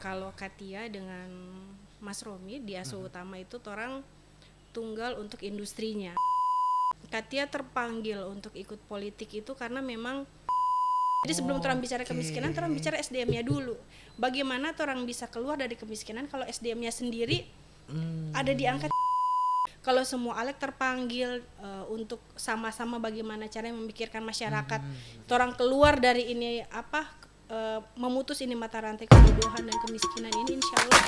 Kalau Katia dengan Mas Romi di ASO Utama itu orang tunggal untuk industrinya. Katia terpanggil untuk ikut politik itu karena memang jadi sebelum orang bicara kemiskinan, orang bicara SDM-nya dulu. Bagaimana orang bisa keluar dari kemiskinan kalau SDM-nya sendiri ada di angka. Kalau semua aleg terpanggil untuk sama-sama bagaimana cara memikirkan masyarakat, orang keluar dari ini memutus ini mata rantai kebodohan dan kemiskinan ini, insya Allah.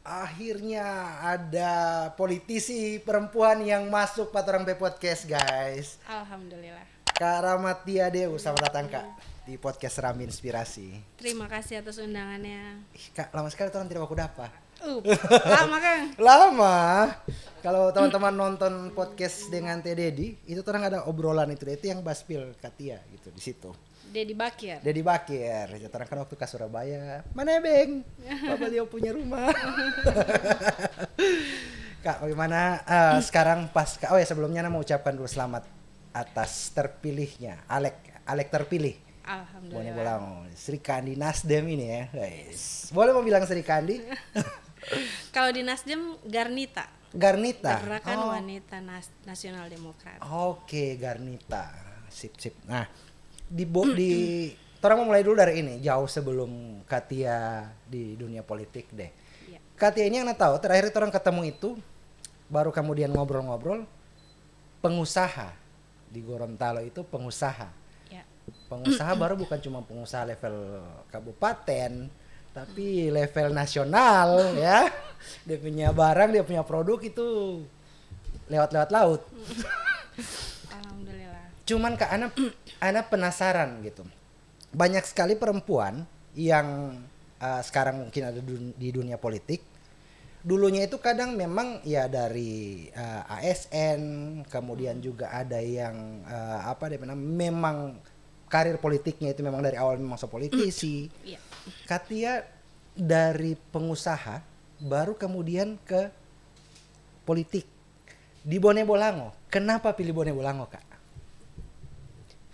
Akhirnya ada politisi perempuan yang masuk Patorang P Podcast, guys. Alhamdulillah. Kak Ramatia Dew, selamat datang Kak di podcast Rami Inspirasi. Terima kasih atas undangannya. Kak, lama sekali orang tidak aku dapat. Lama Kang? Lama. Kalau teman-teman nonton podcast dengan Teh Dedi, itu orang ada obrolan itu yang Baspil Katia gitu di situ. Dedi Bakir. Dedi Bakir, orang kan waktu ke Surabaya, mana Beng? Pak beliau punya rumah. Kak, bagaimana sekarang pas sebelumnya mau ucapkan dulu selamat atas terpilihnya Alek terpilih. Alhamdulillah. Boleh bilang Sri Kandi Nasdem ini ya, guys. Boleh mau bilang Sri Kandi? Kalau di Nasdem Garnita. Gerakan Wanita Nasional Demokrat. Oke, Garnita. Sip. Nah, orang mau mulai dulu dari ini, jauh sebelum Katia di dunia politik deh. Ya. Katia ini yang tahu, terakhir orang ketemu itu baru kemudian ngobrol-ngobrol pengusaha di Gorontalo itu pengusaha. Ya. Pengusaha baru bukan cuma pengusaha level kabupaten, tapi level nasional ya. Dia punya barang, dia punya produk itu lewat laut. Alhamdulillah. Cuman Kak Ana penasaran gitu. Banyak sekali perempuan yang sekarang mungkin ada di dunia politik. Dulunya itu kadang memang ya dari ASN, kemudian juga ada yang memang karir politiknya itu memang dari awal memang politisi. Katia dari pengusaha baru kemudian ke politik di Bone Bolango. Kenapa pilih Bone Bolango, Kak?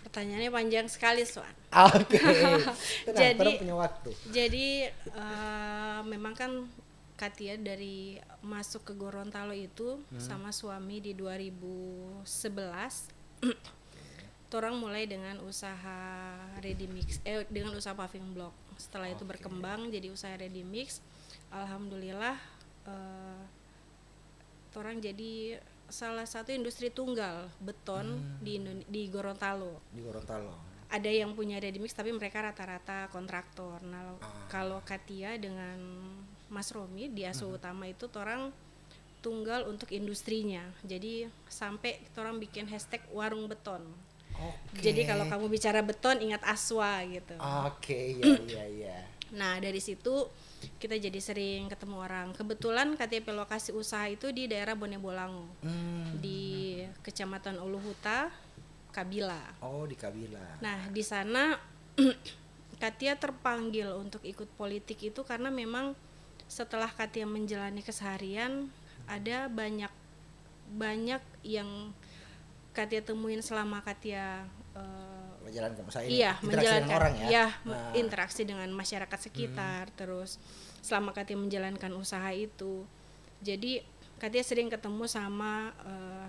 Pertanyaannya panjang sekali, Soan. Oke. Tenang, punya waktu. Jadi memang kan Katia dari masuk ke Gorontalo itu sama suami di 2011. Orang mulai dengan usaha ready mix, dengan usaha paving block. Setelah itu berkembang jadi usaha ready mix. Alhamdulillah, orang jadi salah satu industri tunggal beton di Gorontalo. Di Gorontalo. Ada yang punya ready mix tapi mereka rata-rata kontraktor. Nah, kalau Katia dengan Mas Romi di ASO Utama itu orang tunggal untuk industrinya. Jadi sampai orang bikin hashtag warung beton. Jadi kalau kamu bicara beton ingat Aswa gitu. Iya. Nah, dari situ kita jadi sering ketemu orang. Kebetulan KTP lokasi usaha itu di daerah Bone Bolango. Di Kecamatan Uluhuta, Kabila. Oh, di Kabila. Nah, di sana Katia terpanggil untuk ikut politik itu karena memang setelah Katia menjalani keseharian ada banyak yang Katia temuin selama Katia menjalankan usaha ini. Iya, menjalankan orang ya. Iya, interaksi dengan masyarakat sekitar. Terus selama Katia menjalankan usaha itu, jadi Katia sering ketemu sama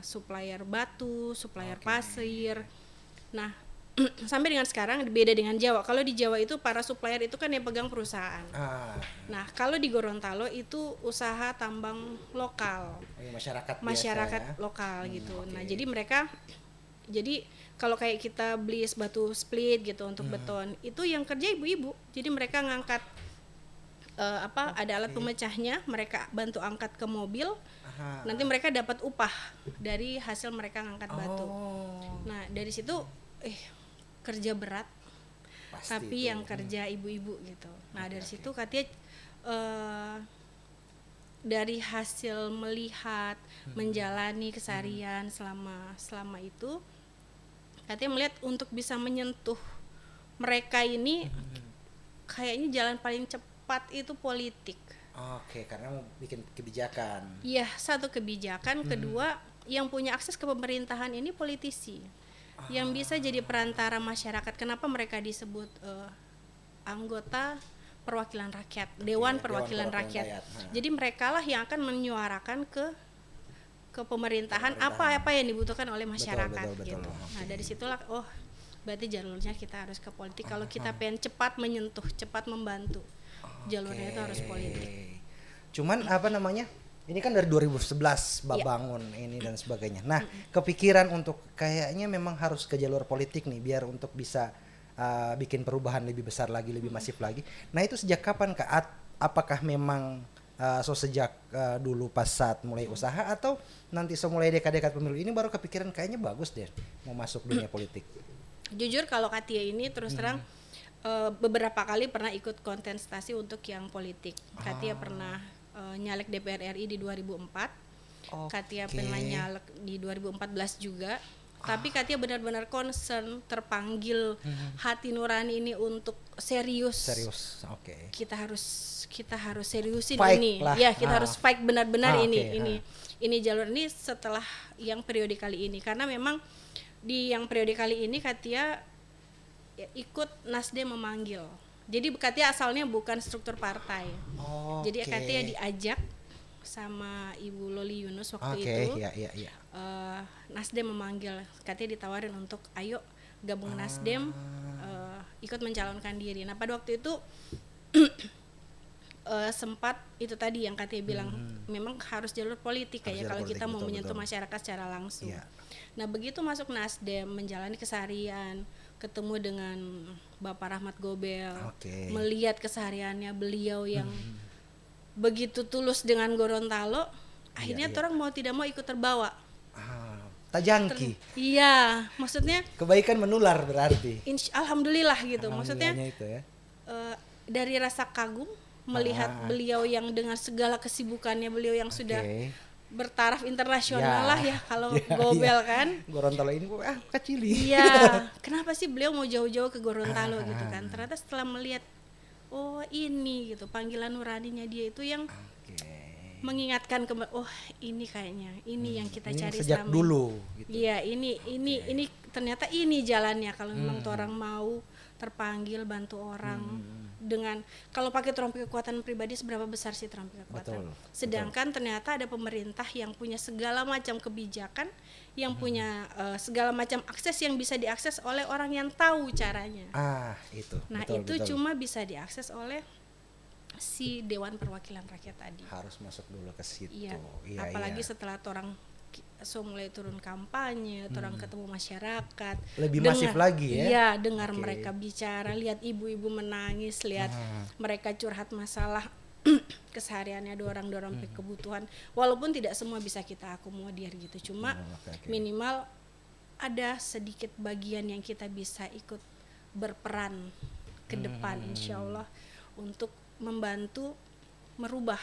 supplier batu, supplier pasir. Nah, sampai dengan sekarang beda dengan Jawa. Kalau di Jawa itu para supplier itu kan yang pegang perusahaan. Nah, kalau di Gorontalo itu usaha tambang lokal. Masyarakat lokal gitu. Nah, jadi kalau kayak kita beli batu split gitu untuk beton, itu yang kerja ibu-ibu. Jadi mereka ngangkat ada alat pemecahnya, mereka bantu angkat ke mobil. Nanti mereka dapat upah dari hasil mereka ngangkat batu. Nah, dari situ kerja berat. Pasti tapi itu yang kerja ibu-ibu gitu. Nah, dari situ Katia dari hasil melihat menjalani keseharian selama itu, Katia melihat untuk bisa menyentuh mereka ini kayaknya jalan paling cepat itu politik. Oke, karena mau bikin kebijakan. Iya, satu kebijakan, kedua yang punya akses ke pemerintahan ini politisi. Yang bisa jadi perantara masyarakat. Kenapa mereka disebut anggota perwakilan rakyat, Dewan Perwakilan Rakyat. Jadi merekalah yang akan menyuarakan ke pemerintahan apa yang dibutuhkan oleh masyarakat gitu. Nah, dari situlah berarti jalurnya kita harus ke politik. Kalau kita pengen cepat menyentuh, cepat membantu, jalurnya itu harus politik. Cuman apa namanya? Ini kan dari 2011 bangun ini dan sebagainya. Nah, kepikiran untuk kayaknya memang harus ke jalur politik nih biar untuk bisa bikin perubahan lebih besar lagi, lebih masif lagi. Nah, itu sejak kapan Kak? Apakah memang sejak dulu pas saat mulai usaha atau nanti mulai dekat-dekat pemilu ini baru kepikiran kayaknya bagus deh mau masuk dunia politik? Jujur kalau Katia ini terus terang beberapa kali pernah ikut kontestasi untuk yang politik. Katia pernah nyalek DPR RI di 2004. Katia pernah nyalek di 2014 juga. Tapi Katia benar-benar concern, terpanggil hati nurani ini untuk serius. Oke. Kita harus seriusin fight ini. Lah. Ya, kita harus fight benar-benar ini jalur ini setelah yang periode kali ini, karena memang di yang periode kali ini Katia ikut Nasdem memanggil. Jadi Katia asalnya bukan struktur partai. Jadi Katia diajak sama Ibu Loli Yunus waktu itu. Nasdem memanggil, Katia ditawarin untuk ayo gabung Nasdem, ikut mencalonkan diri. Nah, pada waktu itu sempat itu tadi yang Katia bilang memang harus jalur politik kayak kalau kita mau menyentuh masyarakat secara langsung. Nah, begitu masuk Nasdem, menjalani keseharian, ketemu dengan Bapak Rahmat Gobel, melihat kesehariannya beliau yang begitu tulus dengan Gorontalo, akhirnya orang mau tidak mau ikut terbawa. Tajangki. Iya, maksudnya kebaikan menular berarti. Alhamdulillah gitu. Maksudnya itu ya. Dari rasa kagum melihat beliau yang dengan segala kesibukannya beliau yang sudah bertaraf internasional lah ya kalau Gobel kan. Gorontalo ini kecil. Iya, kenapa sih beliau mau jauh-jauh ke Gorontalo gitu kan? Ternyata setelah melihat ini gitu panggilan nuraninya dia itu yang mengingatkan ini kayaknya ini yang kita cari sejak selama dulu gitu. Iya, ini ternyata ini jalannya kalau memang orang mau terpanggil bantu orang dengan kalau pakai terampi kekuatan pribadi seberapa besar sih terampi kekuatan. Sedangkan ternyata ada pemerintah yang punya segala macam kebijakan, yang punya segala macam akses yang bisa diakses oleh orang yang tahu caranya. Itu. Nah, itu cuma bisa diakses oleh si Dewan Perwakilan Rakyat tadi. Harus masuk dulu ke situ. Iya. Apalagi setelah orang mulai turun kampanye, orang ketemu masyarakat. Lebih masif lagi ya? Iya, dengar mereka bicara, lihat ibu-ibu menangis, lihat mereka curhat masalah kesehariannya, dorang kebutuhan. Walaupun tidak semua bisa kita akomodir gitu, cuma minimal ada sedikit bagian yang kita bisa ikut berperan ke depan, insya Allah untuk membantu merubah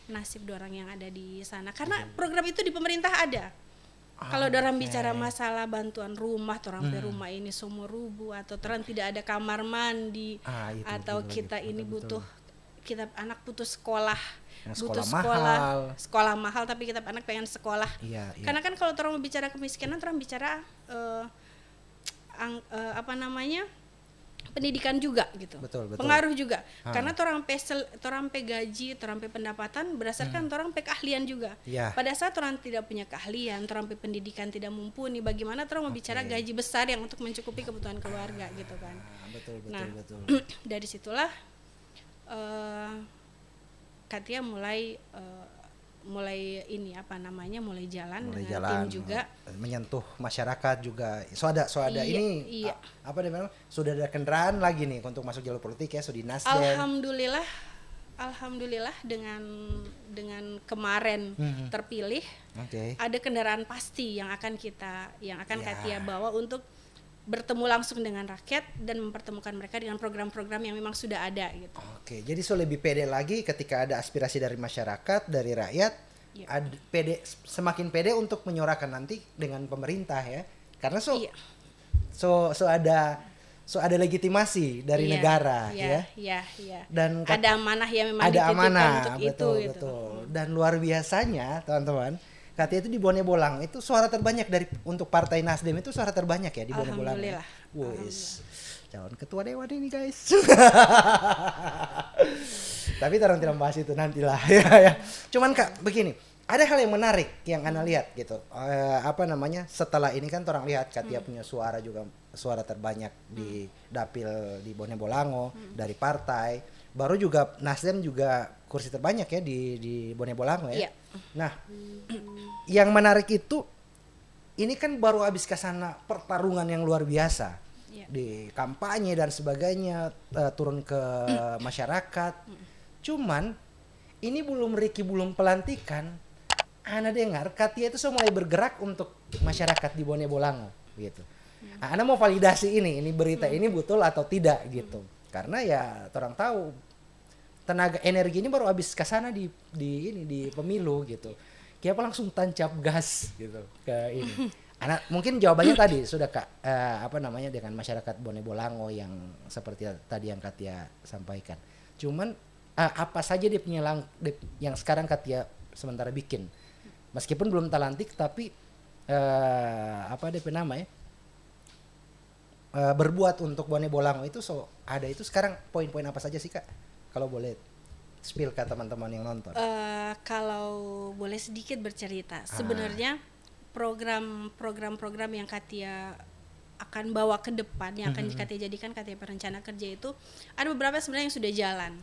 nasib dorang yang ada di sana. Karena program itu di pemerintah ada. Kalau dorang bicara masalah bantuan rumah, dorang rumah ini semua rubuh atau dorang tidak ada kamar mandi atau kita ini butuh kita anak putus sekolah, butuh sekolah mahal tapi kita anak pengen sekolah. Karena kan kalau dorang bicara kemiskinan, dorang bicara pendidikan juga gitu. Betul. Pengaruh juga. Karena orang pe gaji, orang pe pendapatan berdasarkan orang pe keahlian juga. Pada saat orang tidak punya keahlian, orang pe pendidikan tidak mumpuni, bagaimana orang mau bicara gaji besar yang untuk mencukupi kebutuhan keluarga gitu kan. Betul. Dari situlah Katia mulai jalan dengan tim juga, menyentuh masyarakat juga. Ada ini apa namanya, sudah ada kendaraan lagi nih untuk masuk jalur politik ya, sudah di Nasdem. Alhamdulillah dengan kemarin terpilih, ada kendaraan pasti yang akan Katia bawa untuk bertemu langsung dengan rakyat dan mempertemukan mereka dengan program-program yang memang sudah ada gitu. Jadi lebih pede lagi ketika ada aspirasi dari masyarakat, dari rakyat, semakin pede untuk menyuarakan nanti dengan pemerintah ya. Karena So ada legitimasi dari negara ya. Iya. Dan ada amanah yang memang ada dititipkan amanah, untuk betul, itu gitu. betul. Dan luar biasanya teman-teman, katanya itu di Bone Bolang itu suara terbanyak untuk Partai Nasdem itu suara terbanyak ya di Bone Bolang. Alhamdulillah. Wis. Calon ketua dewan ini guys. Tapi orang tidak bahas itu nantilah ya. Cuman Kak begini, ada hal yang menarik yang Ana lihat gitu. Setelah ini kan orang lihat Katia punya suara terbanyak di dapil di Bone Bolango dari partai. Baru juga Nasdem juga kursi terbanyak ya di Bone Bolango ya. Nah, yang menarik itu ini kan baru habis ke sana pertarungan yang luar biasa. Di kampanye dan sebagainya, turun ke masyarakat. Cuman ini belum pelantikan. Ana dengar Katia itu sudah mulai bergerak untuk masyarakat di Bone Bolango gitu. Ana mau validasi ini berita ini betul atau tidak gitu. Karena ya orang tahu tenaga energi ini baru habis ke sana di pemilu gitu. Kenapa langsung tancap gas gitu ke ini. Mungkin jawabannya tadi sudah Kak dengan masyarakat Bone Bolango yang seperti tadi yang Katia sampaikan. Cuman apa saja dia punya yang sekarang Katia sementara bikin. Meskipun belum talantik tapi berbuat untuk Bone Bolango itu ada itu sekarang poin-poin apa saja sih Kak? Kalau boleh spill ke teman-teman yang nonton. Kalau boleh sedikit bercerita, sebenarnya program yang Katia akan bawa ke depan yang akan Katia jadikan Katia perencana kerja itu ada beberapa sebenarnya yang sudah jalan.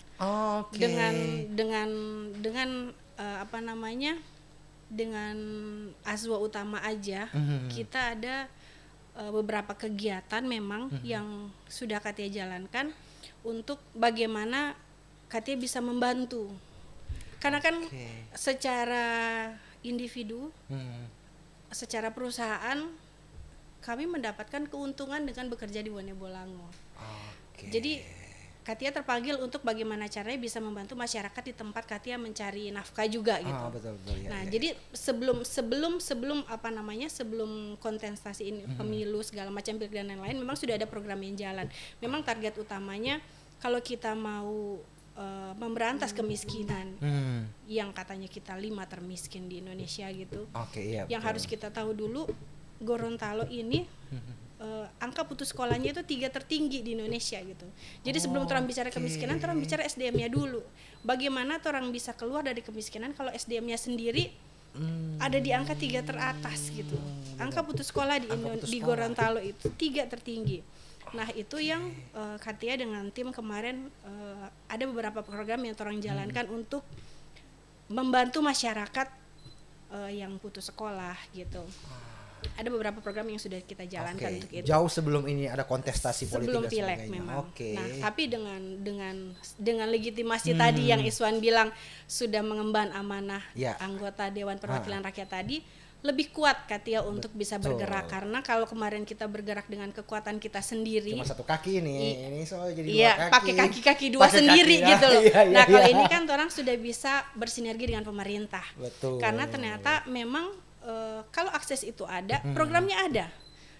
Dengan Azwa utama aja kita ada beberapa kegiatan memang yang sudah Katia jalankan untuk bagaimana Katia bisa membantu. Karena kan secara individu secara perusahaan kami mendapatkan keuntungan dengan bekerja di Bone Bolango. Jadi Katia terpanggil untuk bagaimana caranya bisa membantu masyarakat di tempat Katia mencari nafkah juga gitu. Betul, Jadi sebelum kontestasi ini pemilu segala macam pilkada dan lain-lain memang sudah ada program yang jalan. Memang target utamanya kalau kita mau memberantas kemiskinan yang katanya kita 5 termiskin di Indonesia gitu. Yang harus kita tahu dulu Gorontalo ini angka putus sekolahnya itu 3 tertinggi di Indonesia gitu. Jadi sebelum orang bicara kemiskinan, orang bicara SDM-nya dulu. Bagaimana orang bisa keluar dari kemiskinan kalau SDM-nya sendiri ada di angka 3 teratas gitu. Angka putus sekolah di Gorontalo itu 3 tertinggi. Nah itu yang Katia dengan tim kemarin ada beberapa program yang orang jalankan untuk membantu masyarakat yang putus sekolah gitu. Ada beberapa program yang sudah kita jalankan untuk itu. Jauh sebelum ini ada kontestasi politik sebelum pileg memang. Nah tapi dengan legitimasi tadi yang Iswan bilang sudah mengemban amanah anggota Dewan Perwakilan Rakyat tadi, lebih kuat Katia untuk bisa bergerak. Karena kalau kemarin kita bergerak dengan kekuatan kita sendiri cuma satu kaki ini jadi dua kaki. Pakai kaki dua sendiri gitu loh. Nah kalau ini kan orang sudah bisa bersinergi dengan pemerintah. Karena ternyata memang kalau akses itu ada, programnya ada.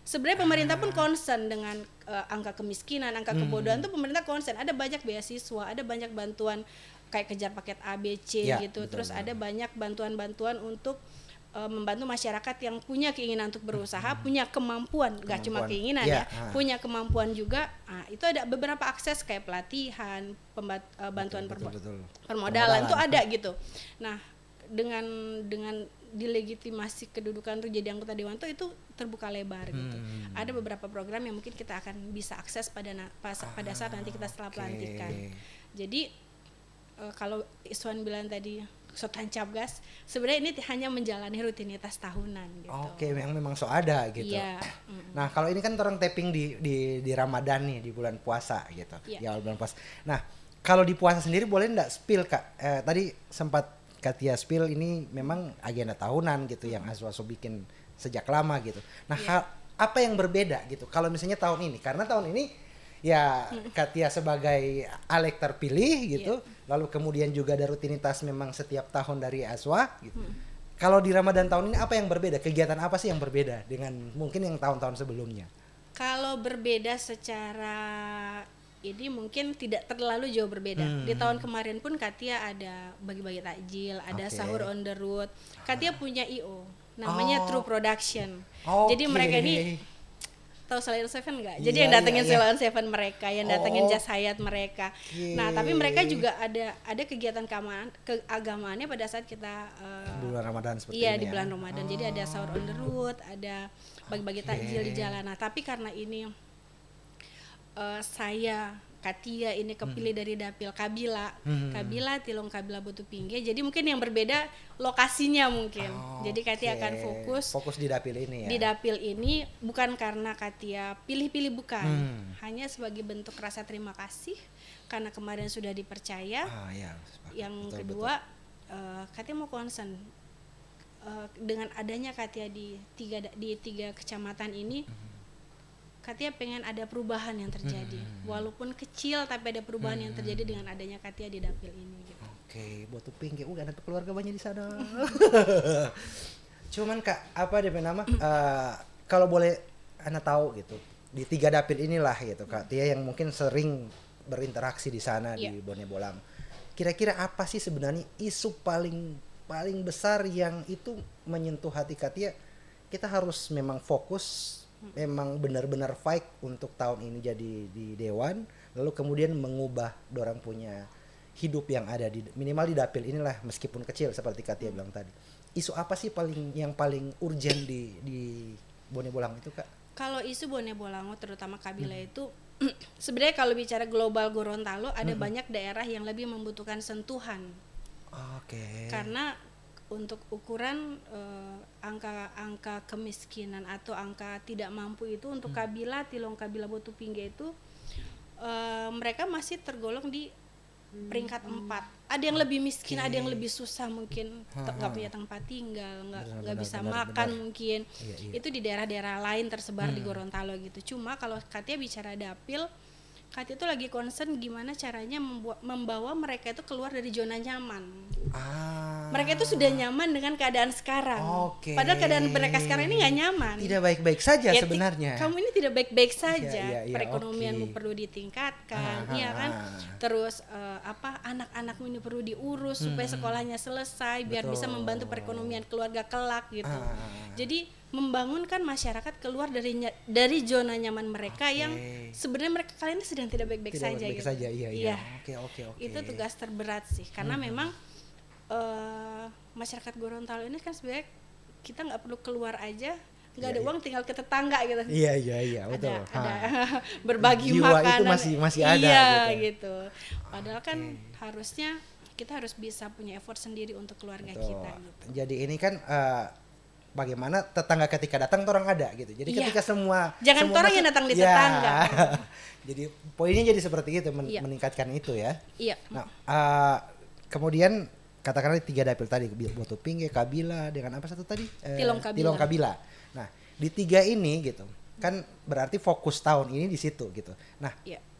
Sebenarnya pemerintah pun concern dengan angka kemiskinan, angka kebodohan tuh pemerintah concern. Ada banyak beasiswa, ada banyak bantuan kayak kejar paket ABC gitu. Terus ada banyak bantuan-bantuan untuk membantu masyarakat yang punya keinginan untuk berusaha, punya kemampuan, gak cuma keinginan punya kemampuan juga. Itu ada beberapa akses kayak pelatihan, bantuan permodalan itu ada gitu. Nah, dengan dilegitimasi kedudukan untuk jadi anggota dewan itu terbuka lebar gitu. Ada beberapa program yang mungkin kita akan bisa akses pada saat nanti kita setelah pelantikan. Jadi kalau Iswan bilang tadi tancap gas, sebenarnya ini hanya menjalani rutinitas tahunan gitu. Memang ada gitu. Nah, kalau ini kan orang taping di Ramadan nih, di bulan puasa gitu. Di awal bulan puasa. Nah, kalau di puasa sendiri boleh enggak spill Kak? Tadi sempat Katia spill ini memang agenda tahunan gitu yang Azwaso bikin sejak lama gitu. Nah, apa yang berbeda gitu kalau misalnya tahun ini? Karena tahun ini ya Katia sebagai Alek terpilih gitu. Lalu kemudian juga ada rutinitas memang setiap tahun dari Azwa gitu. Kalau di Ramadan tahun ini apa yang berbeda? Kegiatan apa sih yang berbeda dengan mungkin yang tahun-tahun sebelumnya? Kalau berbeda secara ini mungkin tidak terlalu jauh berbeda. Di tahun kemarin pun Katia ada bagi-bagi takjil, ada sahur on the road. Katia punya IO, namanya True Production. Jadi mereka ini tahu Selai on Seven nggak? Jadi yang datengin Selai on Seven mereka, yang datengin Jas Hayat mereka. Nah, tapi mereka juga ada kegiatan keagamaannya pada saat kita bulan Ramadan seperti iya ini. di bulan Ramadan. Jadi ada sahur on the road, ada bagi-bagi takjil di jalan. Nah, tapi karena ini saya Katia ini kepilih dari dapil Kabila, Kabila Tilong Kabila Batu Pingge. Jadi mungkin yang berbeda lokasinya mungkin. Jadi Katia akan fokus di dapil ini ya. Di dapil ini bukan karena Katia pilih-pilih, bukan. Hanya sebagai bentuk rasa terima kasih karena kemarin sudah dipercaya. Yang kedua, Katia mau concern dengan adanya Katia di tiga kecamatan ini. Katia pengen ada perubahan yang terjadi, walaupun kecil tapi ada perubahan yang terjadi dengan adanya Katia di dapil ini. Gitu. Oke, Batu Pingge, ada keluarga banyak di sana. Cuman Kak, apa DP nama? Kalau boleh Anda tahu gitu, di 3 dapil inilah gitu, Katia yang mungkin sering berinteraksi di sana di Bone Bolang. Kira-kira apa sih sebenarnya isu paling besar yang itu menyentuh hati Katia? Kita harus memang fokus, memang benar-benar fight untuk tahun ini jadi di Dewan, lalu kemudian mengubah dorang punya hidup yang ada di minimal di dapil inilah meskipun kecil seperti Katia bilang tadi. Isu apa sih yang paling urgent di Bone Bolang itu Kak? Kalau isu Bone Bolango terutama Kabila itu sebenarnya kalau bicara global Gorontalo ada banyak daerah yang lebih membutuhkan sentuhan. Karena untuk ukuran angka kemiskinan atau angka tidak mampu itu untuk Kabila Tilong Kabila Batu Pingge itu mereka masih tergolong di peringkat 4. Ada yang lebih miskin, ada yang lebih susah mungkin nggak punya tempat tinggal, nggak bisa makan mungkin. Itu di daerah-daerah lain tersebar di Gorontalo gitu. Cuma kalau Katia bicara dapil, Katia itu lagi concern gimana caranya membawa mereka itu keluar dari zona nyaman. Mereka itu sudah nyaman dengan keadaan sekarang. Padahal keadaan mereka sekarang ini nggak nyaman. Tidak baik-baik saja sebenarnya. Kamu ini tidak baik-baik saja. Perekonomianmu perlu ditingkatkan, iya kan? Terus anak-anakmu ini perlu diurus supaya sekolahnya selesai, biar bisa membantu perekonomian keluarga kelak gitu. Jadi membangunkan masyarakat keluar dari zona nyaman mereka yang sebenarnya mereka kali ini sedang tidak baik-baik saja. Gitu. Iya. Oke. Itu tugas terberat sih, karena memang masyarakat Gorontalo ini kan sebenarnya kita nggak perlu keluar aja, nggak ada uang tinggal ke tetangga gitu. Iya betul. Ada berbagi jiwa makanan itu masih ada gitu. Padahal kan harusnya kita harus bisa punya effort sendiri untuk keluarga kita gitu. Jadi ini kan bagaimana tetangga ketika datang orang ada gitu. Jadi ketika semua orang yang datang di tetangga. Jadi poinnya jadi seperti itu, meningkatkan itu ya. Iya. Nah, kemudian katakanlah 3 dapil tadi, Batu Pingge, Kabila, dengan apa satu tadi? Tilong Kabila. Nah, di 3 ini gitu. Kan berarti fokus tahun ini di situ gitu. Nah,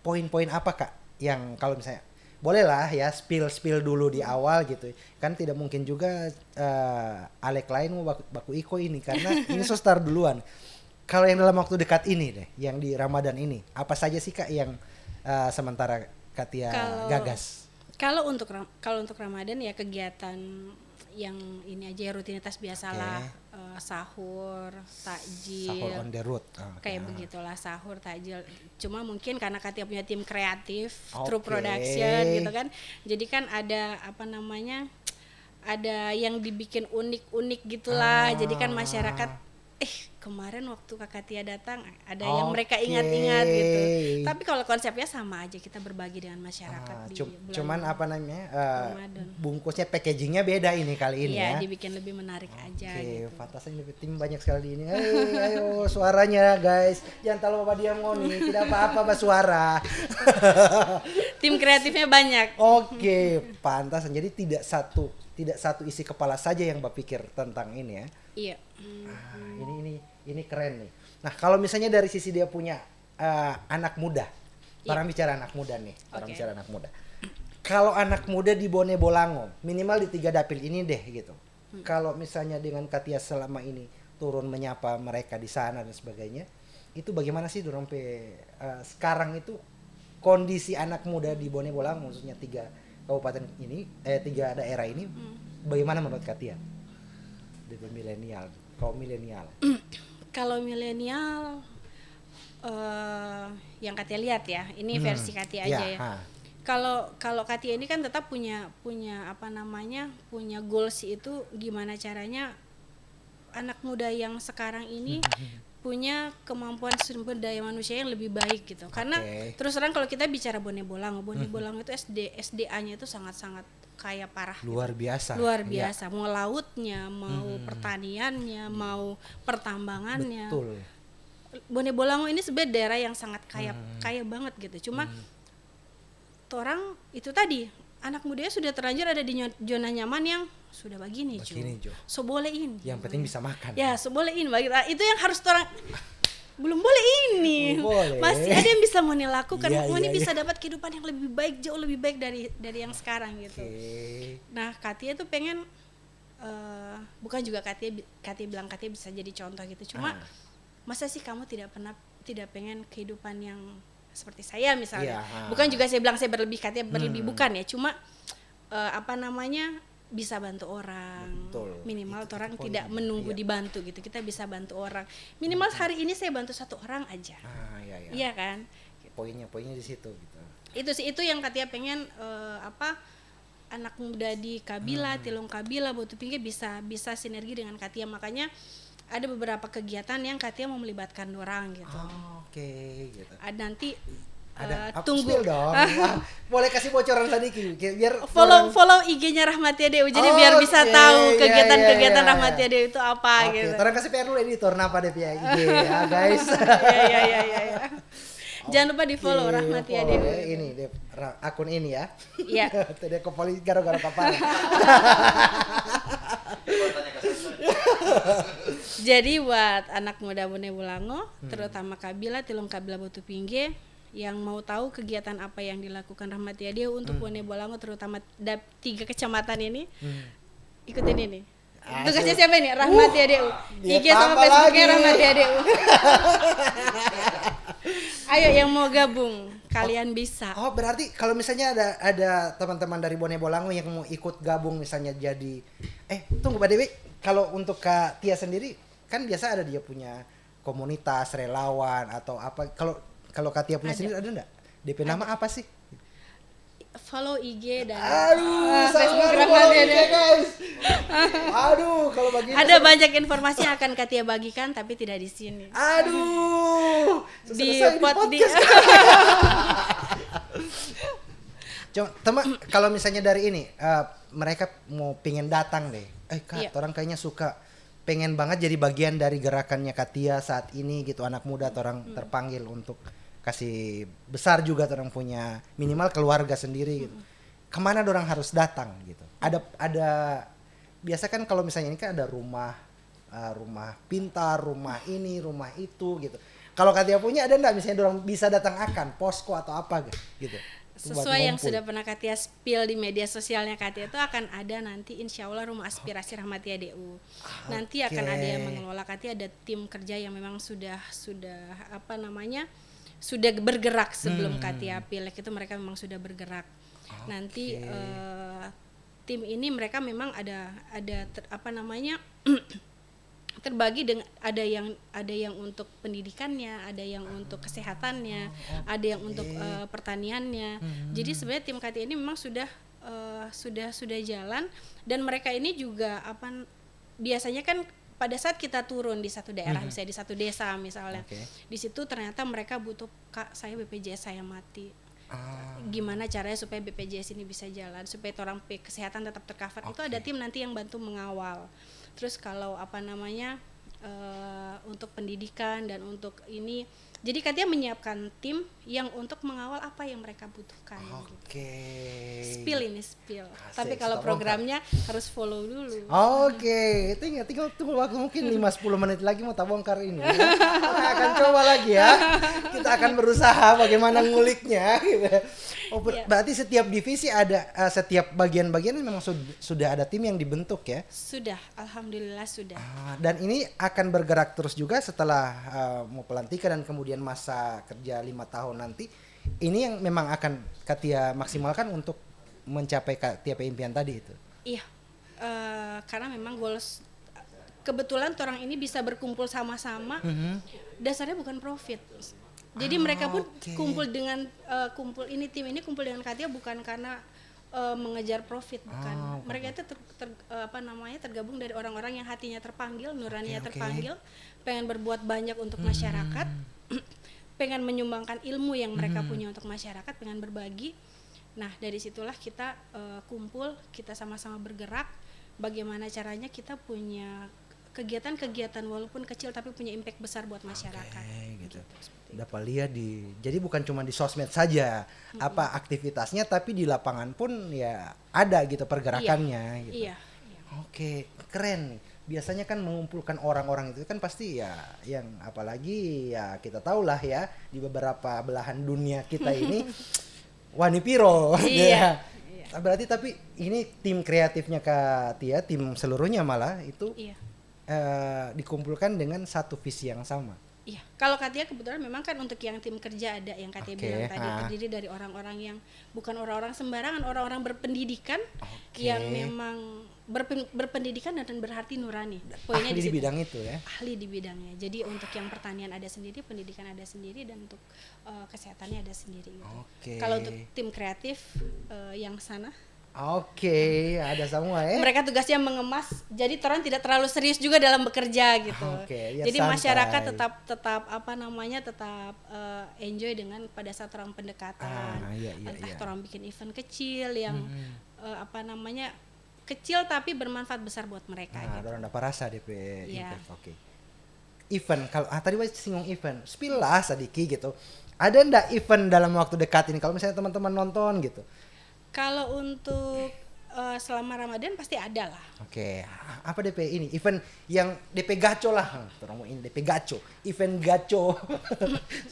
poin-poin apa Kak yang kalau misalnya bolehlah ya spill dulu di awal gitu. Kan tidak mungkin juga Alek lain mau baku Iko ini karena ini so start duluan. Kalau yang dalam waktu dekat ini deh, yang di Ramadan ini, apa saja sih Kak yang sementara Katia gagas? Kalau untuk Ramadan ya kegiatan yang ini aja rutinitas biasalah, sahur, takjil. Sahur on the road. Kayak begitulah sahur, takjil. Cuma mungkin karena Katia punya tim kreatif, True Production gitu kan. Jadi kan ada ada yang dibikin unik-unik gitulah. Jadi kan masyarakat kemarin waktu Kak Katia datang ada yang mereka ingat-ingat gitu. Tapi kalau konsepnya sama aja, kita berbagi dengan masyarakat di bulan cuman bungkusnya packagingnya beda ini kali ini ya. Iya, dibikin lebih menarik aja gitu. Fantasnya tim banyak sekali di ini. Ayo suaranya guys. Jangan terlalu Bapak diam nih, tidak apa-apa suara. Tim kreatifnya banyak. Pantas. Jadi tidak satu isi kepala saja yang berpikir tentang ini ya. Iya. Ini keren nih. Nah, kalau misalnya dari sisi dia punya anak muda. Orang bicara anak muda nih. Bicara anak muda. Kalau anak muda di Bone Bolango, minimal di 3 dapil ini deh gitu. Kalau misalnya dengan Katia selama ini turun menyapa mereka di sana dan sebagainya, itu bagaimana sih dorong sekarang itu kondisi anak muda di Bone Bolango, maksudnya 3 kabupaten ini 3 daerah ini, bagaimana menurut Katia? Dari milenial, kaum milenial. Kalau milenial yang Katia lihat ya, ini versi Katia aja ya. Kalau Katia ini kan tetap punya apa namanya, punya goals itu gimana caranya anak muda yang sekarang ini punya kemampuan sumber daya manusia yang lebih baik gitu. Karena terus terang kalau kita bicara Bone Bolango itu SDA-nya itu sangat-sangat kaya parah. Luar gitu. biasa. Luar biasa. Mau lautnya, mau pertaniannya, mau pertambangannya. Betul. Bone Bolango ini sebenarnya daerah yang sangat kaya banget gitu. Cuma orang itu tadi anak mudanya sudah terlanjur ada di zona nyaman yang sudah begini Jo. So boleh ini. Yang penting bisa makan. Ya, so boleh ini. Itu yang harus orang belum boleh ini. Boleh. Masih ada yang bisa Moni lakukan. Moni bisa dapat kehidupan yang lebih baik, jauh lebih baik dari yang sekarang gitu. Nah, Katia tuh pengen bukan juga Katia bilang Katia bisa jadi contoh gitu. Cuma masa sih kamu tidak pengen kehidupan yang seperti saya misalnya, bukan juga saya bilang saya berlebih, Katia berlebih bukan ya, cuma apa namanya, bisa bantu orang. Betul. Minimal orang tidak menunggu dibantu gitu, kita bisa bantu orang, minimal hari ini saya bantu 1 orang aja. Iya kan, poinnya di situ gitu. Itu yang Katia pengen anak muda di Kabila, Tilung Kabila, Batu Pinggir bisa sinergi dengan Katia. Makanya ada beberapa kegiatan yang Katia mau melibatkan orang gitu. Gitu. Nanti ada tunggu dong. Boleh kasih bocoran sedikit biar follow IG-nya Rahmatia Dewi, jadi biar bisa tahu kegiatan-kegiatan Rahmatia Dewi itu apa gitu. Orang kasih PR dulu editor napa deh via IG ya guys. Iya. Jangan lupa di follow Rahmatia Dewi. Ini deh akun ini ya. Iya. Tadi ke polisi gara-gara kapal. Jadi buat anak muda Bone Bolango, terutama Kabila, Tilung Kabila, Batu Pinggir, yang mau tahu kegiatan apa yang dilakukan Rahmatia Dewi untuk Bone Bolango, terutama 3 kecamatan ini, ikutin ini. Tugasnya siapa ini? Rahmatia Dewi. IG sama Facebooknya Rahmatia Dewi. Ayo yang mau gabung, kalian bisa. Berarti kalau misalnya ada teman-teman dari Bone Bolango yang mau ikut gabung misalnya jadi tunggu Mbak Dewi, kalau untuk Kak Tia sendiri kan biasa ada dia punya komunitas relawan atau apa. Kalau Kak Tia punya sendiri ada enggak? DP nama apa sih? Follow IG dan Facebook Rahmatia Dewi guys. Kalau bagi ada banyak informasi yang akan Katia bagikan tapi tidak di sini. Di podcast. Teman, kalau misalnya dari ini mereka mau pengen datang deh. Kak, orang kayaknya suka pengen banget jadi bagian dari gerakannya Katia saat ini gitu, anak muda orang terpanggil untuk kasih besar juga orang punya minimal keluarga sendiri gitu. Kemana orang harus datang gitu? Ada biasa kan kalau misalnya ini kan ada rumah pintar, rumah ini, rumah itu gitu. Kalau Katia punya ada enggak misalnya orang bisa datang akan posko atau apa gitu? Sesuai yang sudah pernah Katia spill di media sosialnya Katia itu akan ada nanti insya Allah rumah aspirasi Rahmatia DU. Nanti akan ada yang mengelola. Katia ada tim kerja yang memang sudah apa namanya sudah bergerak sebelum Katia pilek itu, mereka memang sudah bergerak. Nanti tim ini mereka memang ada apa namanya terbagi dengan ada yang untuk pendidikannya, ada yang untuk kesehatannya, ada yang untuk pertaniannya. Jadi sebenarnya tim Katia ini memang sudah jalan, dan mereka ini juga biasanya kan pada saat kita turun di satu daerah, misalnya di satu desa misalnya, di situ ternyata mereka butuh, Kak, saya BPJS saya mati. Gimana caranya supaya BPJS ini bisa jalan, supaya orang kesehatan tetap tercover. Itu ada tim nanti yang bantu mengawal. Terus kalau apa namanya untuk pendidikan dan untuk ini Jadi Katia menyiapkan tim yang untuk mengawal apa yang mereka butuhkan. Oke. Spill ini spill. Asik, Tapi kalau stop programnya harus follow dulu. Oke, tinggal tunggu waktu mungkin 5-10 menit lagi mau tak bongkar ini. Kita akan coba lagi ya. Kita akan berusaha bagaimana nguliknya gitu. Oh, berarti setiap divisi ada setiap bagian-bagian memang sudah ada tim yang dibentuk ya? Sudah, alhamdulillah sudah. Dan ini akan bergerak terus juga setelah mau pelantikan dan kemudian masa kerja 5 tahun nanti. Ini yang memang akan Katia maksimalkan untuk mencapai tiap impian tadi itu. Iya, karena memang goals kebetulan orang ini bisa berkumpul sama-sama. Dasarnya bukan profit. Jadi mereka pun kumpul dengan kumpul dengan Katia bukan karena mengejar profit, bukan. Mereka itu tergabung dari orang-orang yang hatinya terpanggil, nuraninya terpanggil, pengen berbuat banyak untuk masyarakat, pengen menyumbangkan ilmu yang mereka punya untuk masyarakat, pengen berbagi. Nah, dari situlah kita kumpul, kita sama-sama bergerak. Bagaimana caranya kita punya kegiatan-kegiatan walaupun kecil tapi punya impact besar buat masyarakat. Gitu. Dapat lihat jadi bukan cuma di sosmed saja apa aktivitasnya, tapi di lapangan pun ya ada gitu pergerakannya. Gitu. Iya. Oke, keren nih. Biasanya kan mengumpulkan orang-orang itu kan pasti ya yang apalagi ya kita tahulah ya di beberapa belahan dunia kita ini wanipiro. Iya. Ya. Berarti tapi ini tim kreatifnya Katia, tim seluruhnya malah itu dikumpulkan dengan satu visi yang sama. Iya, kalau Katia kebetulan memang kan untuk yang tim kerja ada yang Katia bilang tadi terdiri dari orang-orang yang bukan orang-orang sembarangan, orang-orang berpendidikan yang memang berpendidikan dan berhati nurani. Poinnya ahli di bidang itu ya. Ahli di bidangnya. Jadi untuk yang pertanian ada sendiri, pendidikan ada sendiri, dan untuk kesehatannya ada sendiri. Gitu. Kalau untuk tim kreatif yang sana. Ada semua ya. Mereka tugasnya mengemas, jadi orang tidak terlalu serius juga dalam bekerja gitu. Ya jadi santai. Masyarakat tetap enjoy dengan pada saat orang pendekatan. Entah orang bikin event kecil yang kecil tapi bermanfaat besar buat mereka. Gitu. Orang dapat rasa DP event. Event kalau tadi singgung event, spill lah sedikit gitu. Ada ndak event dalam waktu dekat ini kalau misalnya teman-teman nonton gitu? Kalau untuk selama Ramadan pasti ada lah. Apa DP ini? Event yang DP gaco lah. Orang mau ini DP gaco. Event gaco.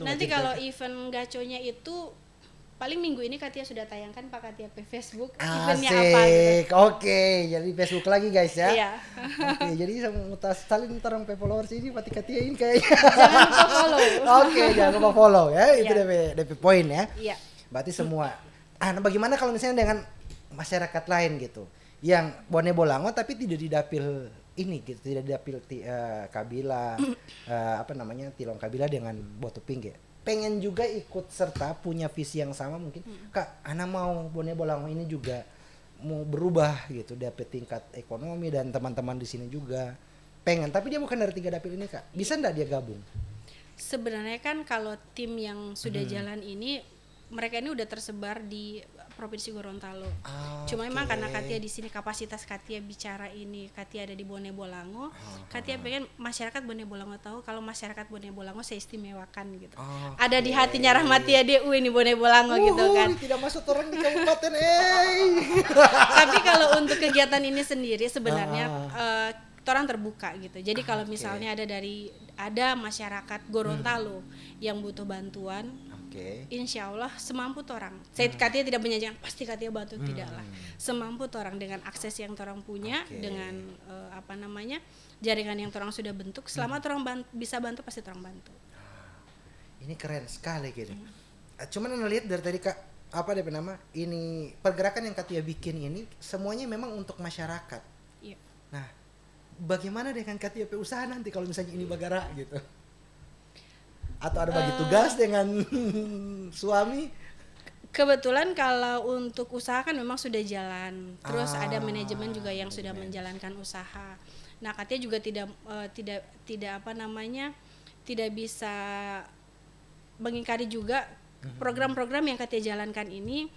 Nanti kalau event gaconya itu paling minggu ini Katia sudah tayangkan Pak Katia pe Facebook. Eventnya apa gitu. Jadi Facebook lagi guys ya. Iya. Jadi sama salin orang pe followers ini pati Katia ini kayaknya. Jangan lupa follow. Jangan lupa follow ya. Itu DP poin ya. Iya. Berarti semua. Bagaimana kalau misalnya dengan masyarakat lain gitu yang Bone Bolango tapi tidak didapil ini gitu, tidak didapil Kabila Tilong Kabila dengan Boto Pingge, pengen juga ikut serta punya visi yang sama mungkin Kak, Ana mau Bone Bolango ini juga mau berubah gitu, dapet tingkat ekonomi dan teman-teman di sini juga pengen, tapi dia bukan dari 3 dapil ini Kak, bisa ndak dia gabung? Sebenarnya kan kalau tim yang sudah jalan ini mereka ini udah tersebar di Provinsi Gorontalo. Cuma memang karena Katia di sini kapasitas Katia bicara ini, Katia ada di Bone Bolango. Katia pengen masyarakat Bone Bolango tahu kalau masyarakat Bone Bolango saya istimewakan gitu. Ada di hatinya Rahmatia DU ini Bone Bolango gitu kan. Tidak masuk orang di kabupaten. Tapi kalau untuk kegiatan ini sendiri sebenarnya orang terbuka gitu. Jadi kalau misalnya ada masyarakat Gorontalo yang butuh bantuan, insya Allah semampu orang. Saya Katia tidak menjanjikan pasti Katia bantu, tidak lah. Semampu orang dengan akses yang orang punya, dengan jaringan yang orang sudah bentuk. Selama orang bisa bantu pasti orang bantu. Ini keren sekali gitu. Cuman Anda lihat dari tadi Kak, ini pergerakan yang Katia bikin ini semuanya memang untuk masyarakat. Iya. Nah, bagaimana dengan Katia pe usaha nanti kalau misalnya ini bagara gitu? Atau ada bagi tugas dengan suami? Kebetulan kalau untuk usaha kan memang sudah jalan. Terus ada manajemen juga yang sudah menjalankan usaha. Nah, Katia juga tidak bisa mengingkari juga program-program yang Katia jalankan ini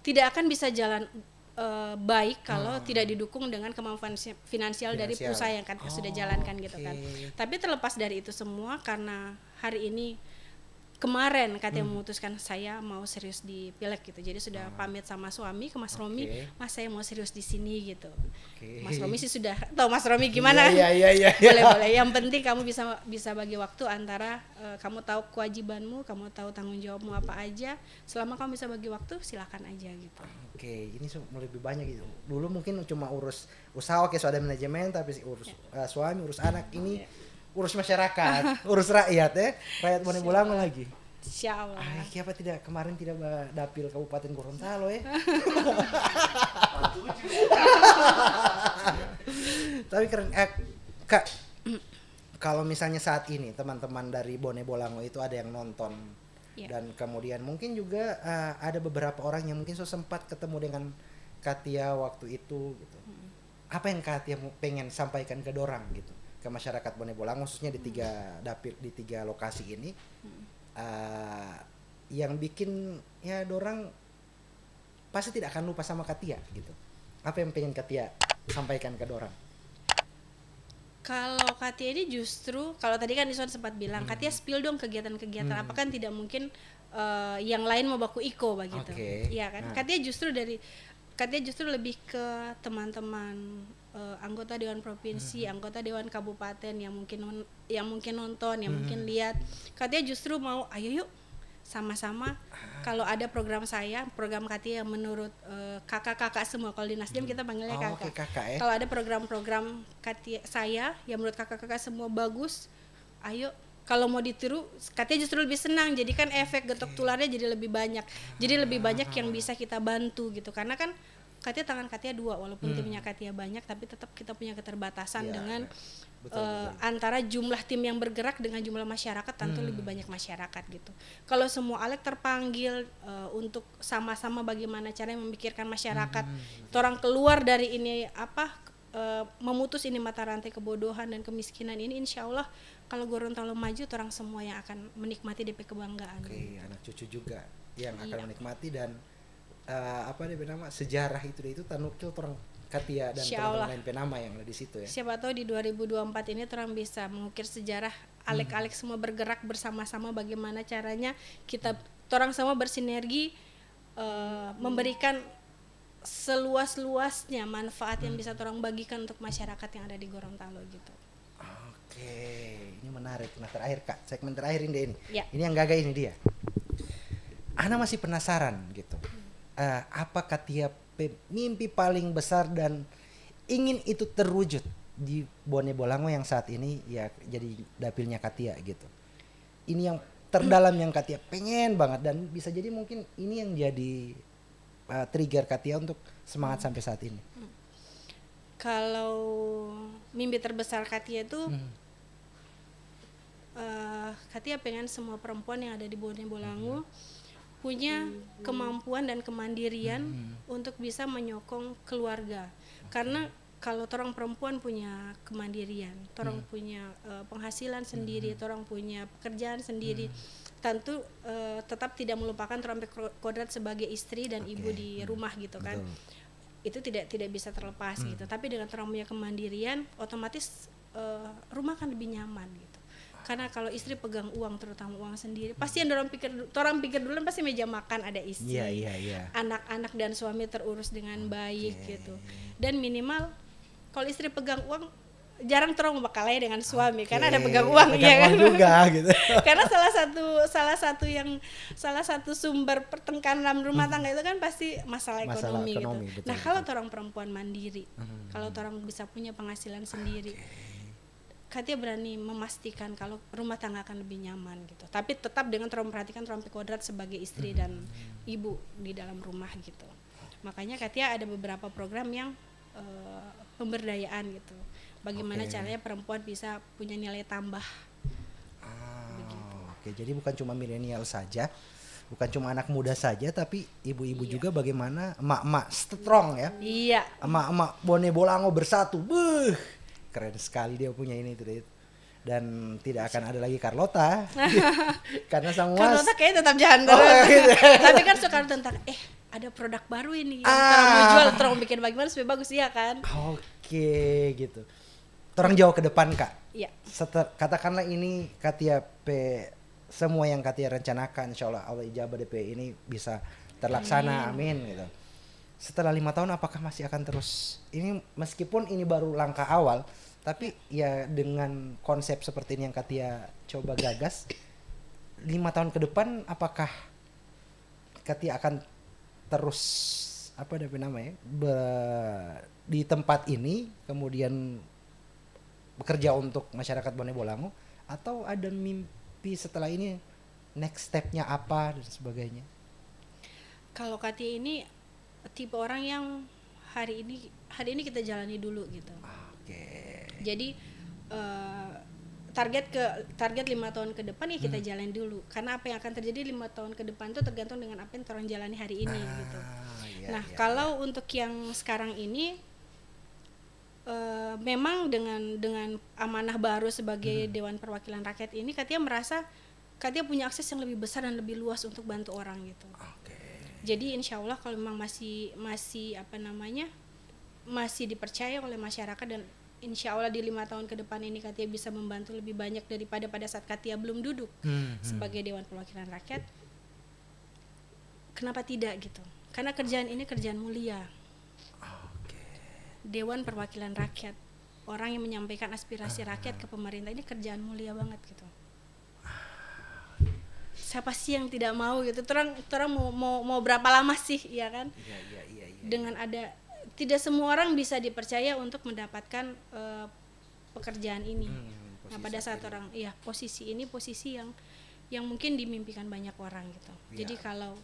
tidak akan bisa jalan baik kalau tidak didukung dengan kemampuan finansial dari perusahaan yang sudah jalankan gitu kan. Tapi terlepas dari itu semua, karena hari ini kemarin Katia memutuskan saya mau serius di Pileg gitu. Jadi sudah pamit sama suami ke Mas Romi, Mas saya mau serius di sini gitu. Mas Romi sih sudah tahu Mas Romi gimana. Iya. Boleh. Yang penting kamu bisa bagi waktu antara kamu tahu kewajibanmu, kamu tahu tanggung jawabmu apa aja. Selama kamu bisa bagi waktu, silakan aja gitu. Oke, ini lebih banyak gitu. Dulu mungkin cuma urus usaha, oke, so ada manajemen, tapi urus suami, urus anak, ini urus masyarakat, urus rakyat ya, rakyat Bone Bolango lagi. Insyaallah. Kenapa tidak kemarin tidak dapil Kabupaten Gorontalo ya? Tapi keren, Kak. Kalau misalnya saat ini teman-teman dari Bone Bolango itu ada yang nonton, dan kemudian mungkin juga ada beberapa orang yang mungkin sempat ketemu dengan Katia waktu itu gitu. Apa yang Katia pengen sampaikan ke dorang gitu, ke masyarakat Bone Bolango khususnya di 3 dapil, di 3 lokasi ini, yang bikin ya dorang pasti tidak akan lupa sama Katia gitu. Apa yang pengen Katia sampaikan ke dorang? Kalau Katia ini justru, kalau tadi kan Iswan sempat bilang, Katia spill dong kegiatan-kegiatan apa, kan tidak mungkin yang lain mau baku iko begitu. Iya kan? Katia justru lebih ke teman-teman anggota Dewan Provinsi, anggota Dewan Kabupaten yang mungkin nonton, yang mungkin lihat. Katia justru mau, ayo yuk sama-sama, kalau ada program Katia yang menurut kakak-kakak semua, kalau di Nasdem kita panggilnya kakak. Kalau ada program-program Katia saya yang menurut kakak-kakak semua bagus, ayo. Kalau mau ditiru, Katia justru lebih senang. Jadi kan efek getok tularnya jadi lebih banyak. Jadi lebih banyak yang bisa kita bantu gitu. Karena kan tangan Katia 2, walaupun timnya Katia banyak, tapi tetap kita punya keterbatasan dengan betul. Antara jumlah tim yang bergerak dengan jumlah masyarakat, tentu lebih banyak masyarakat gitu. Kalau semua Alek terpanggil untuk sama-sama bagaimana caranya memikirkan masyarakat, orang keluar dari ini memutus ini mata rantai kebodohan dan kemiskinan ini, insya Allah kalau Gorontalo maju, orang semua yang akan menikmati DP kebanggaan. Anak cucu juga yang akan menikmati, dan sejarah itu tanukil orang Katia dan teman-teman lain penama yang ada di situ ya. Siapa tahu di 2024 ini orang bisa mengukir sejarah, Alek-alek semua bergerak bersama-sama bagaimana caranya kita orang semua bersinergi memberikan seluas-luasnya manfaat yang bisa orang bagikan untuk masyarakat yang ada di Gorontalo gitu. Ini menarik. Nah, terakhir Kak, segmen terakhir ini. Ya. Ini yang gagah ini dia. Ana masih penasaran gitu. Apa Katia mimpi paling besar dan ingin itu terwujud di Bone Bolango yang saat ini ya jadi dapilnya Katia gitu. Ini yang terdalam yang Katia pengen banget, dan bisa jadi mungkin ini yang jadi trigger Katia untuk semangat sampai saat ini. Kalau mimpi terbesar Katia itu Katia pengen semua perempuan yang ada di Bone Bolango punya kemampuan dan kemandirian untuk bisa menyokong keluarga. Karena kalau orang perempuan punya kemandirian, orang punya penghasilan sendiri, orang punya pekerjaan sendiri, tentu tetap tidak melupakan orang kodrat sebagai istri dan ibu di rumah gitu kan. Itu tidak bisa terlepas gitu. Tapi dengan orang punya kemandirian, otomatis rumah kan lebih nyaman gitu. Karena kalau istri pegang uang, terutama uang sendiri, pasti yang orang pikir dulu pasti meja makan ada isi, anak-anak dan suami terurus dengan baik gitu. Dan minimal kalau istri pegang uang, jarang orang bakalnya dengan suami karena ada pegang uang, ya kan? Juga, gitu. Karena salah satu sumber pertengkaran dalam rumah tangga itu kan pasti masalah ekonomi gitu. Betul, nah kalau orang perempuan mandiri, kalau orang bisa punya penghasilan sendiri, Katia berani memastikan kalau rumah tangga akan lebih nyaman gitu. Tapi tetap dengan orang memperhatikan orang kodrat sebagai istri dan ibu di dalam rumah gitu. Makanya Katia ada beberapa program yang pemberdayaan gitu. Bagaimana caranya perempuan bisa punya nilai tambah. Jadi bukan cuma milenial saja, bukan cuma anak muda saja, tapi ibu-ibu juga bagaimana emak-emak strong ya. Iya. Emak-emak Bone Bolango bersatu. Keren sekali dia punya ini itu. Dan tidak akan ada lagi Carlota. Karena sang Carlota kayaknya tetap jalan terus. Gitu. Tapi kan suka tentang ada produk baru ini yang orang mau jual, orang bikin bagaimana supaya bagus ya kan. Gitu. Orang jauh ke depan Kak. Iya. Katakanlah ini Katia semua yang Katia rencanakan insya Allah ijabah DP ini bisa terlaksana, amin gitu. Setelah 5 tahun apakah masih akan terus ini, meskipun ini baru langkah awal, tapi ya dengan konsep seperti ini yang Katia coba gagas, 5 tahun ke depan apakah Katia akan terus apa namanya di tempat ini kemudian bekerja untuk masyarakat Bone Bolango, atau ada mimpi setelah ini, next stepnya apa dan sebagainya? Kalau Katia ini tipe orang yang hari ini kita jalani dulu gitu. Jadi target 5 tahun ke depan ya kita jalani dulu, karena apa yang akan terjadi 5 tahun ke depan itu tergantung dengan apa yang orang jalani hari ini gitu. Kalau untuk yang sekarang ini memang dengan amanah baru sebagai Dewan Perwakilan Rakyat ini, Katia merasa Katia punya akses yang lebih besar dan lebih luas untuk bantu orang gitu. Jadi insya Allah kalau memang masih masih dipercaya oleh masyarakat, dan insya Allah di 5 tahun ke depan ini Katia bisa membantu lebih banyak daripada pada saat Katia belum duduk sebagai Dewan Perwakilan Rakyat, kenapa tidak gitu? Karena kerjaan ini kerjaan mulia. Dewan Perwakilan Rakyat, orang yang menyampaikan aspirasi rakyat ke pemerintah, ini kerjaan mulia banget gitu. Siapa sih yang tidak mau gitu? Terang mau berapa lama sih, ya kan? Dengan ada, tidak semua orang bisa dipercaya untuk mendapatkan pekerjaan ini. Nah pada saat orang posisi ini posisi yang mungkin dimimpikan banyak orang gitu. Jadi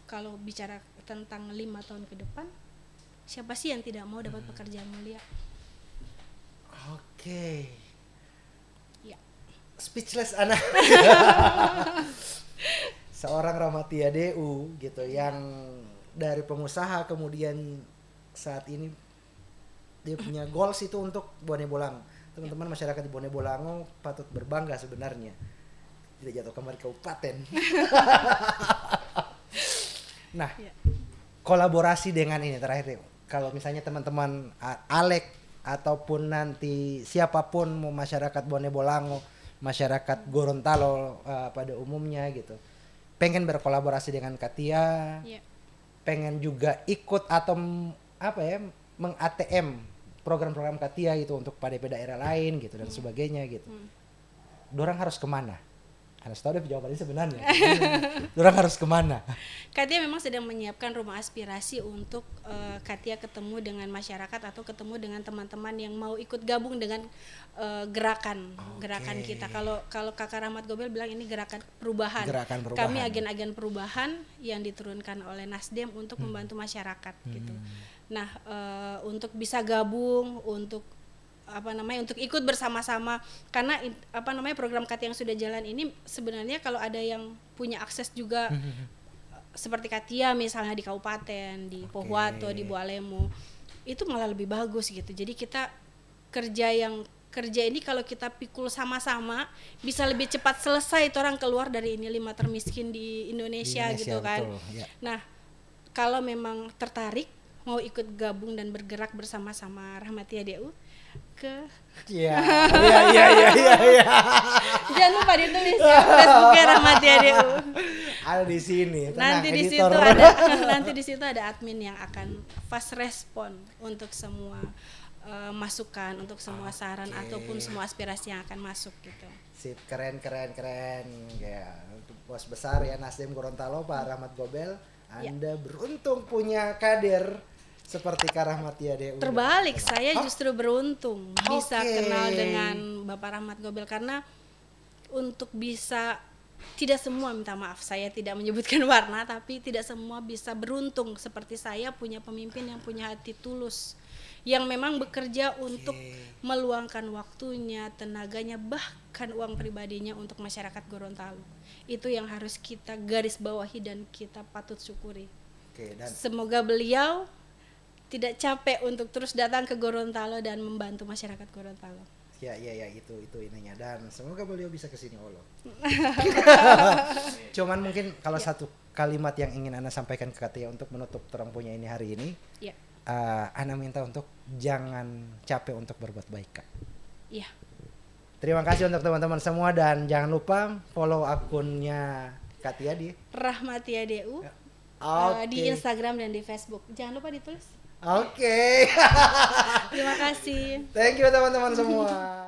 kalau bicara tentang 5 tahun ke depan, siapa sih yang tidak mau dapat pekerjaan mulia? Speechless anak. Seorang Rahmatia DU gitu yang dari pengusaha kemudian saat ini dia punya goals itu untuk Bone Bolango. Teman-teman masyarakat di Bone Bolango patut berbangga sebenarnya. Tidak jatuh kembali kabupaten. Nah, kolaborasi dengan ini terakhir, kalau misalnya teman-teman Alek ataupun nanti siapapun mau masyarakat Bone Bolango, masyarakat Gorontalo pada umumnya gitu, pengen berkolaborasi dengan Katia, pengen juga ikut atau meng-ATM program-program Katia gitu untuk pada daerah lain gitu dan sebagainya gitu. Dorang harus kemana? Harus tahu deh jawabannya sebenarnya. Dorang harus kemana? Katia memang sedang menyiapkan rumah aspirasi untuk Katia ketemu dengan masyarakat atau ketemu dengan teman-teman yang mau ikut gabung dengan gerakan kita. Kalau Kakak Rahmat Gobel bilang ini gerakan perubahan. Kami agen-agen perubahan yang diturunkan oleh Nasdem untuk membantu masyarakat gitu. Nah, untuk bisa gabung, untuk ikut bersama-sama, karena program Katia yang sudah jalan ini sebenarnya kalau ada yang punya akses juga seperti Katia misalnya di kabupaten, di Pohuwato, di Bualemo, itu malah lebih bagus gitu. Jadi kita kerja ini kalau kita pikul sama-sama bisa lebih cepat selesai, orang keluar dari ini 5 termiskin di Indonesia gitu kan. Nah, kalau memang tertarik mau ikut gabung dan bergerak bersama-sama Rahmatia DU ke Iya. Jangan lupa ditulis ya Facebooknya Rahmatia DU. Ada di sini. Nanti di situ ada admin yang akan fast respon untuk semua masukan, untuk semua saran ataupun semua aspirasi yang akan masuk gitu. Sip, keren. Ya, bos besar ya Nasdem Gorontalo Pak Rahmat Gobel. Anda beruntung punya kader seperti Kak Rahmatia DU. Terbalik, saya justru beruntung bisa kenal dengan Bapak Rahmat Gobel, karena untuk bisa, tidak semua, minta maaf saya tidak menyebutkan warna, tapi tidak semua bisa beruntung seperti saya punya pemimpin yang punya hati tulus, yang memang bekerja untuk meluangkan waktunya, tenaganya, bahkan uang pribadinya untuk masyarakat Gorontalo. Itu yang harus kita garis bawahi dan kita patut syukuri. Dan semoga beliau tidak capek untuk terus datang ke Gorontalo dan membantu masyarakat Gorontalo. Ya itu ininya, dan semoga beliau bisa kesini Allah. Cuman mungkin kalau satu kalimat yang ingin Ana sampaikan ke Katia untuk menutup terang punya ini hari ini, Ana minta untuk jangan capek untuk berbuat baik, Kak. Iya. Terima kasih untuk teman-teman semua dan jangan lupa follow akunnya Katia di Rahmatia DU di Instagram dan di Facebook. Jangan lupa ditulis. Oke. Terima kasih. Thank you teman-teman semua.